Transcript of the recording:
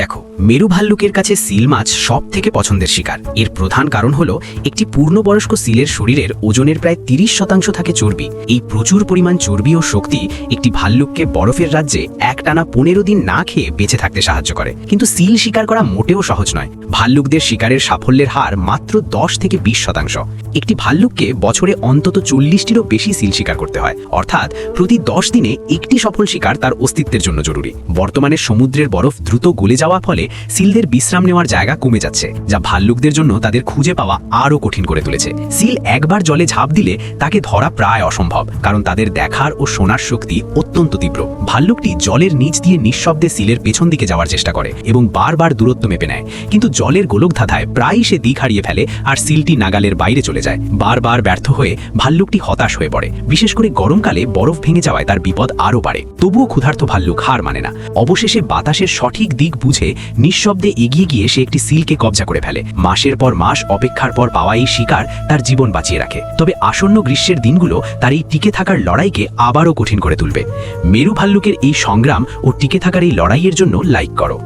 দেখো, মেরু ভাল্লুকের কাছে সিল মাছ সব থেকে পছন্দের শিকার। এর প্রধান কারণ হলো একটি পূর্ণবয়স্ক সিলের শরীরের ওজনের প্রায় 30% থাকে চর্বি। এই প্রচুর পরিমাণ চর্বি ও শক্তি একটি ভাল্লুককে বরফের রাজ্যে একটানা 15 দিন না খেয়ে বেঁচে থাকতে সাহায্য করে। কিন্তু সিল শিকার করা মোটেও সহজ নয়। ভাল্লুকদের শিকারের সাফল্যের হার মাত্র 10 থেকে 20%। একটি ভাল্লুককে বছরে অন্তত 40টিরও বেশি সিল শিকার করতে হয়, অর্থাৎ প্রতি 10 দিনে একটি সফল শিকার তার অস্তিত্বের জন্য জরুরি। বর্তমানে সমুদ্রের বরফ দ্রুত গলে যাওয়া ফলে সিলদের বিশ্রাম নেওয়ার জায়গা কমে যাচ্ছে, যা ভাল্লুকদের জন্য তাদের খুঁজে পাওয়া আরও কঠিন করে তুলেছে। সিল একবার জলে ঝাঁপ দিলে তাকে ধরা প্রায় অসম্ভব, কারণ তাদের দেখার ও শোনার শক্তি অত্যন্ত তীব্র। ভাল্লুকটি জলের নিচ দিয়ে নিঃশব্দে সিলের পেছন দিকে যাওয়ার চেষ্টা করে এবং বারবার দূরত্ব মেপে নেয়, কিন্তু জলের গোলকধাঁধায় প্রায়ই সে দিক হারিয়ে ফেলে আর সিলটি নাগালের বাইরে চলে যায়। বারবার ব্যর্থ হয়ে ভাল্লুকটি হতাশ হয়ে পড়ে। বিশেষ করে গরমকালে বরফ ভেঙে যাওয়ায় তার বিপদ আরও বাড়ে। তবুও ক্ষুধার্ত ভাল্লুক হার মানে না। অবশেষে বাতাসের সঠিক দিক বুঝে নিঃশব্দে এগিয়ে গিয়ে সে একটি সিলকে কবজা করে ফেলে। মাসের পর মাস অপেক্ষার পর পাওয়া এই শিকার তার জীবন বাঁচিয়ে রাখে। তবে আসন্ন গ্রীষ্মের দিনগুলো তার এই টিকে থাকার লড়াইকে আবারও কঠিন করে তুলবে। মেরু ভাল্লুকের এই সংগ্রাম ও টিকে থাকার এই লড়াইয়ের জন্য লাইক করো।